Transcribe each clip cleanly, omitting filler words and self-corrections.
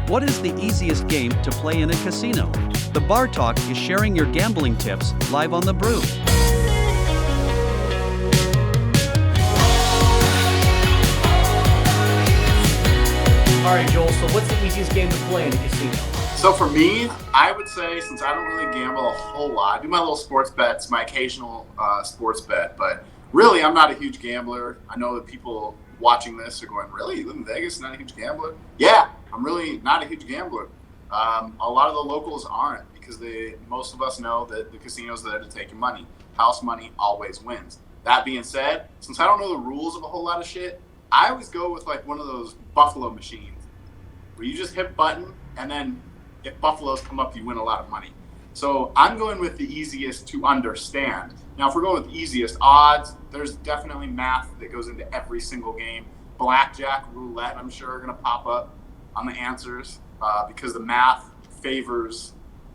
What is the easiest game to play in a casino? The Bar Talk is sharing your gambling tips live on the Brew. All right, Joel, so what's the easiest game to play in a casino? So for me, I would say, since I don't really gamble a whole lot, I do my little sports bets, my occasional sports bet, but really I'm not a huge gambler. I know that people watching this are going, really? You live in Vegas, not a huge gambler? Yeah, I'm really not a huge gambler. A lot of the locals aren't, because most of us know that the casino's there to take your money. House money always wins. That being said, since I don't know the rules of a whole lot of shit, I always go with like one of those buffalo machines where you just hit button, and then if buffaloes come up, you win a lot of money. So I'm going with the easiest to understand. Now, if we're going with the easiest odds, there's definitely math that goes into every single game. Blackjack, roulette, I'm sure, are going to pop up on the answers because the math favors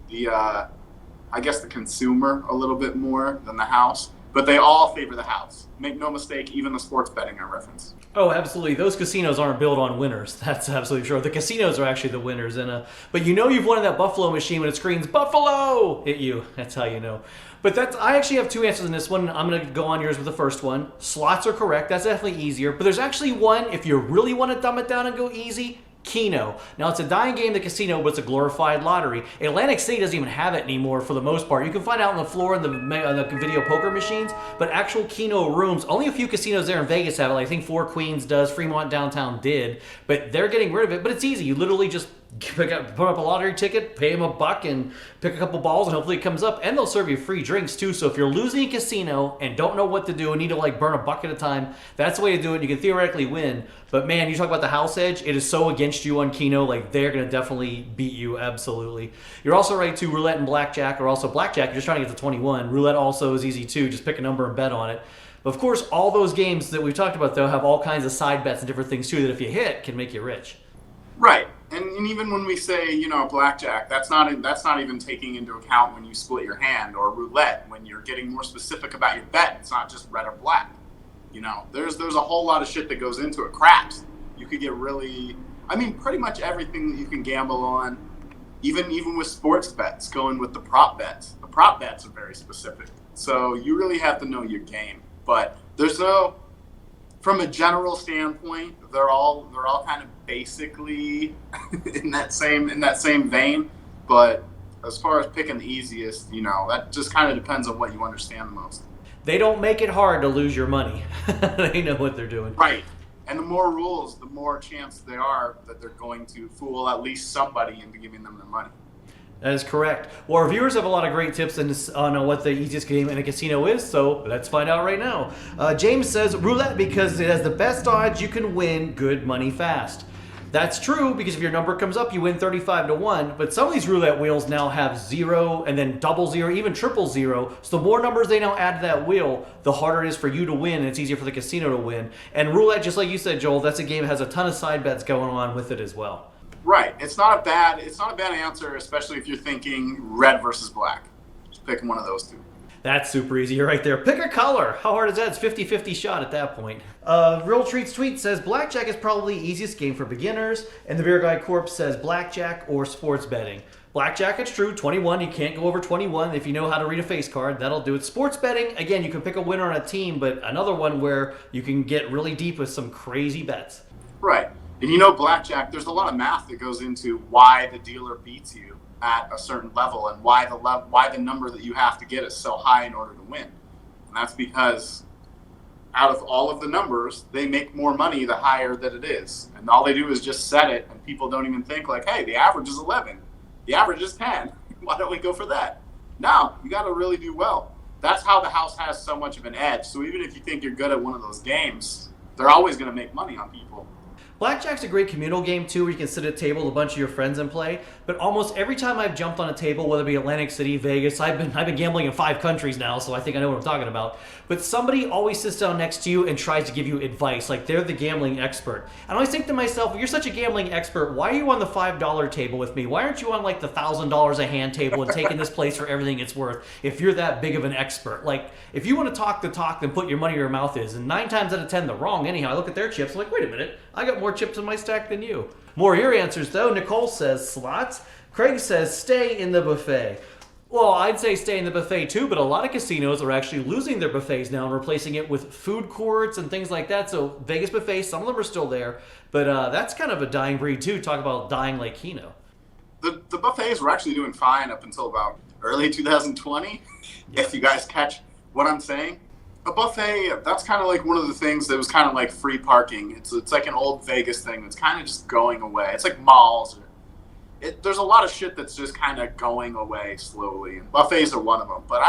the, I guess, the consumer a little bit more than the house. But they all favor the house. Make no mistake, even the sports betting I reference. Oh, absolutely. Those casinos aren't built on winners. That's absolutely true. The casinos are actually the winners. But you know you've won in that Buffalo machine when it screams, Buffalo! At you. That's how you know. But I actually have two answers in this one. I'm going to go on yours with the first one. Slots are correct. That's definitely easier. But there's actually one, if you really want to dumb it down and go easy, Keno. Now, it's a dying game, the casino, but it's a glorified lottery. Atlantic City doesn't even have it anymore for the most part. You can find it out on the floor in the video poker machines, but actual Keno rooms, only a few casinos there in Vegas have it. Like, I think Four Queens does, Fremont Downtown did, but they're getting rid of it. But it's easy. You literally just put up a lottery ticket, pay them $1 and pick a couple balls, and hopefully it comes up. And they'll serve you free drinks too. So if you're losing a casino and don't know what to do and need to like burn $1 at a time, that's the way to do it. You can theoretically win. But man, you talk about the house edge, it is so against you on Keno. Like, they're going to definitely beat you, absolutely. You're also right too. Roulette and blackjack, or also blackjack, you're just trying to get to 21. Roulette also is easy too. Just pick a number and bet on it. But of course, all those games that we've talked about though have all kinds of side bets and different things too that if you hit can make you rich. Right. And even when we say, blackjack, that's not even taking into account when you split your hand, or roulette, when you're getting more specific about your bet. It's not just red or black. There's a whole lot of shit that goes into it. Craps. You could get pretty much everything that you can gamble on, even with sports bets, going with the prop bets. The prop bets are very specific. So you really have to know your game. But from a general standpoint, they're all kind of basically in that same vein. But as far as picking the easiest, that just kind of depends on what you understand the most. They don't make it hard to lose your money. They know what they're doing. Right. And the more rules, the more chance they are that they're going to fool at least somebody into giving them their money. That is correct. Well, our viewers have a lot of great tips on what the easiest game in a casino is, so let's find out right now. James says, roulette because it has the best odds you can win good money fast. That's true, because if your number comes up, you win 35-1, but some of these roulette wheels now have 0 and then double 0, even triple 0. So the more numbers they now add to that wheel, the harder it is for you to win, and it's easier for the casino to win. And roulette, just like you said, Joel, that's a game that has a ton of side bets going on with it as well. Right. It's not a bad answer, especially if you're thinking red versus black. Just pick one of those two. That's super easy. You're right there. Pick a color. How hard is that? It's 50-50 shot at that point. Real Treats Tweet says, blackjack is probably the easiest game for beginners. And the Beer Guy Corp says, blackjack or sports betting. Blackjack, it's true. 21, you can't go over 21. If you know how to read a face card, that'll do it. Sports betting, again, you can pick a winner on a team, but another one where you can get really deep with some crazy bets. Right. And blackjack, there's a lot of math that goes into why the dealer beats you at a certain level, and why the number that you have to get is so high in order to win. And that's because out of all of the numbers, they make more money the higher that it is. And all they do is just set it, and people don't even think like, hey, the average is 11. The average is 10. Why don't we go for that? No, you got to really do well. That's how the house has so much of an edge. So even if you think you're good at one of those games, they're always going to make money on people. Blackjack's a great communal game too, where you can sit at a table with a bunch of your friends and play. But almost every time I've jumped on a table, whether it be Atlantic City, Vegas, I've been gambling in 5 countries now, so I think I know what I'm talking about. But somebody always sits down next to you and tries to give you advice, like they're the gambling expert. And I always think to myself, if you're such a gambling expert, why are you on the $5 table with me? Why aren't you on like the $1,000 a hand table and taking this place for everything it's worth? If you're that big of an expert, like if you want to talk the talk, then put your money where your mouth is. And 9 times out of 10, they're wrong anyhow. I look at their chips, I'm like, wait a minute, I got more more chips in my stack than you. More of your answers, though. Nicole says slots. Craig says stay in the buffet. Well, I'd say stay in the buffet too, but a lot of casinos are actually losing their buffets now and replacing it with food courts and things like that. So Vegas buffets, some of them are still there, but that's kind of a dying breed too. Talk about dying like Keno. The buffets were actually doing fine up until about early 2020, if you guys catch what I'm saying. A buffet, that's kind of like one of the things that was kind of like free parking. It's like an old Vegas thing that's kind of just going away. It's like malls. There's a lot of shit that's just kind of going away slowly. And buffets are one of them. But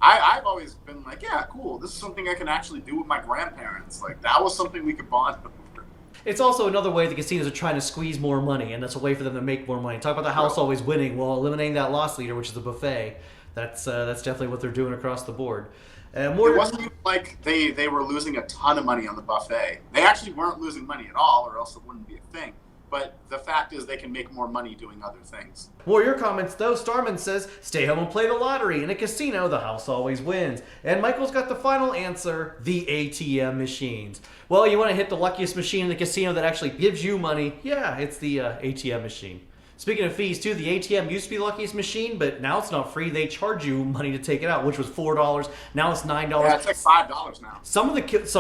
I've always been like, yeah, cool. This is something I can actually do with my grandparents. Like, that was something we could bond over. It's also another way the casinos are trying to squeeze more money, and that's a way for them to make more money. Talk about the house always winning while eliminating that loss leader, which is the buffet. That's definitely what they're doing across the board. It wasn't even like they were losing a ton of money on the buffet. They actually weren't losing money at all, or else it wouldn't be a thing. But the fact is they can make more money doing other things. More your comments, though. Starman says, stay home and play the lottery. In a casino, the house always wins. And Michael's got the final answer, the ATM machines. Well, you want to hit the luckiest machine in the casino that actually gives you money? Yeah, it's the ATM machine. Speaking of fees, too, the ATM used to be the luckiest machine, but now it's not free. They charge you money to take it out, which was $4. Now it's $9. Yeah, it's like $5 now. Some of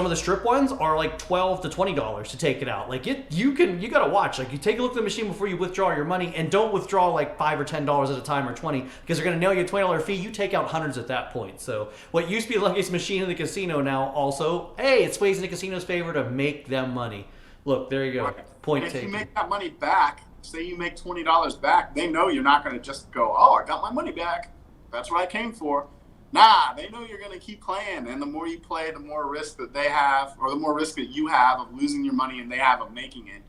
the strip ones are like $12 to $20 to take it out. Like you gotta watch. Like, you take a look at the machine before you withdraw your money, and don't withdraw like $5 or $10 at a time or $20, because they're gonna nail you a $20 fee. You take out hundreds at that point. So what used to be the luckiest machine in the casino now also, hey, it sways in the casino's favor to make them money. Look, there you go. Right. Point and if taken. you make that money back, say you make $20 back, they know you're not going to just go, oh, I got my money back. That's what I came for. Nah, they know you're going to keep playing. And the more you play, the more risk that they have, or the more risk that you have of losing your money and they have of making it.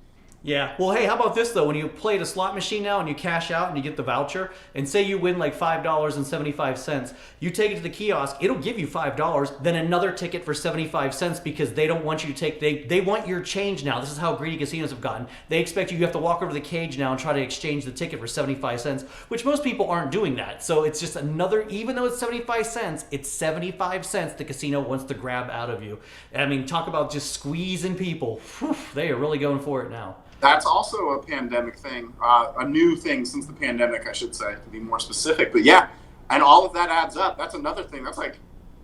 Yeah. Well, hey, how about this, though? When you play at a slot machine now and you cash out and you get the voucher, and say you win like $5.75, you take it to the kiosk, it'll give you $5, then another ticket for 75 cents, because they don't want you to take, they want your change now. This is how greedy casinos have gotten. They expect you have to walk over to the cage now and try to exchange the ticket for 75 cents, which most people aren't doing that. So it's just another, even though it's 75 cents, it's 75 cents the casino wants to grab out of you. I mean, talk about just squeezing people. Whew, they are really going for it now. That's also a pandemic thing, a new thing since the pandemic, I should say, to be more specific. But yeah, and all of that adds up. That's another thing. That's like,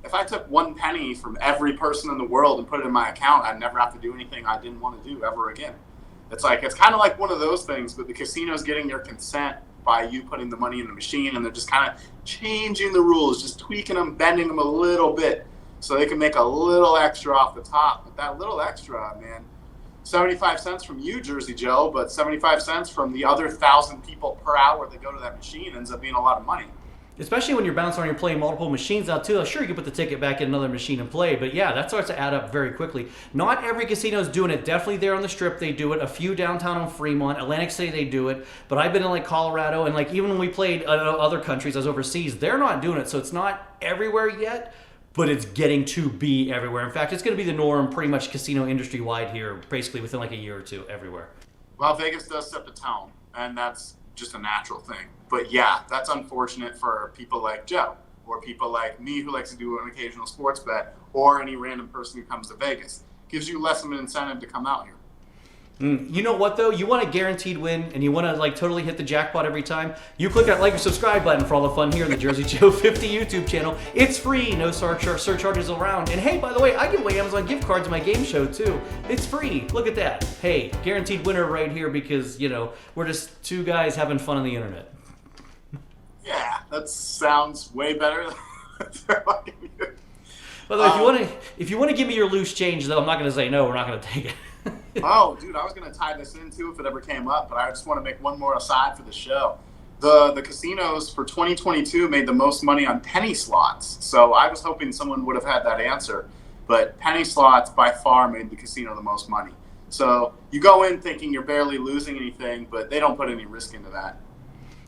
if I took 1 penny from every person in the world and put it in my account, I'd never have to do anything I didn't want to do ever again. It's kind of like one of those things, but the casino's getting your consent by you putting the money in the machine, and they're just kind of changing the rules, just tweaking them, bending them a little bit so they can make a little extra off the top. But that little extra, man, 75 cents from you, Jersey Joe, but 75 cents from the other 1,000 people per hour that go to that machine ends up being a lot of money. Especially when you're bouncing around, you're playing multiple machines out too. Sure, you can put the ticket back in another machine and play, but yeah, that starts to add up very quickly. Not every casino is doing it. Definitely there on the Strip, they do it. A few downtown on Fremont, Atlantic City, they do it. But I've been in like Colorado, and like even when we played other countries, I was overseas, they're not doing it. So it's not everywhere yet, but it's getting to be everywhere. In fact, it's going to be the norm pretty much casino industry wide here, basically within like a year or two, everywhere. Well, Vegas does set the tone, and that's just a natural thing. But yeah, that's unfortunate for people like Joe, or people like me who likes to do an occasional sports bet, or any random person who comes to Vegas. Gives you less of an incentive to come out here. You know what, though? You want a guaranteed win, and you want to like totally hit the jackpot every time? You click that like or subscribe button for all the fun here on the Jersey Joe 50 YouTube channel. It's free, no surcharges around. And hey, by the way, I give away Amazon gift cards in my game show, too. It's free. Look at that. Hey, guaranteed winner right here, because, you know, we're just two guys having fun on the internet. Yeah, that sounds way better than By the way, if you want to give me your loose change, though, I'm not going to say no. We're not going to take it. Oh, dude, I was going to tie this in, too, if it ever came up, but I just want to make one more aside for the show. The casinos for 2022 made the most money on penny slots, so I was hoping someone would have had that answer, but penny slots by far made the casino the most money. So you go in thinking you're barely losing anything, but they don't put any risk into that.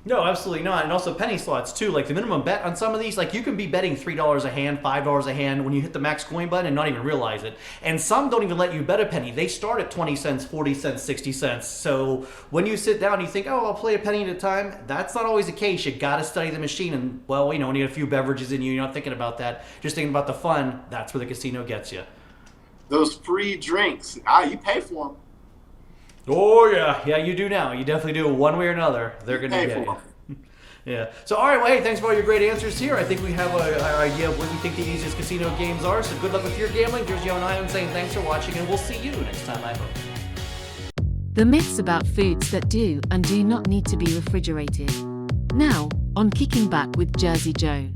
No, absolutely not. And also penny slots, too. Like the minimum bet on some of these, like you can be betting $3 a hand, $5 a hand when you hit the max coin button and not even realize it. And some don't even let you bet a penny. They start at 20 cents, 40 cents, 60 cents. So when you sit down and you think, oh, I'll play a penny at a time, that's not always the case. You got to study the machine. And, well, you know, when you get a few beverages in you, you're not thinking about that. Just thinking about the fun. That's where the casino gets you. Those free drinks, you pay for them. Oh yeah, you do now. You definitely do. One way or another, they're going to get you. Yeah. So, all right, well, hey, thanks for all your great answers here. I think we have an idea of what we think the easiest casino games are. So good luck with your gambling. Here's Joe and Ian saying thanks for watching, and we'll see you next time, I hope. The myths about foods that do and do not need to be refrigerated. Now, on Kicking Back with Jersey Joe.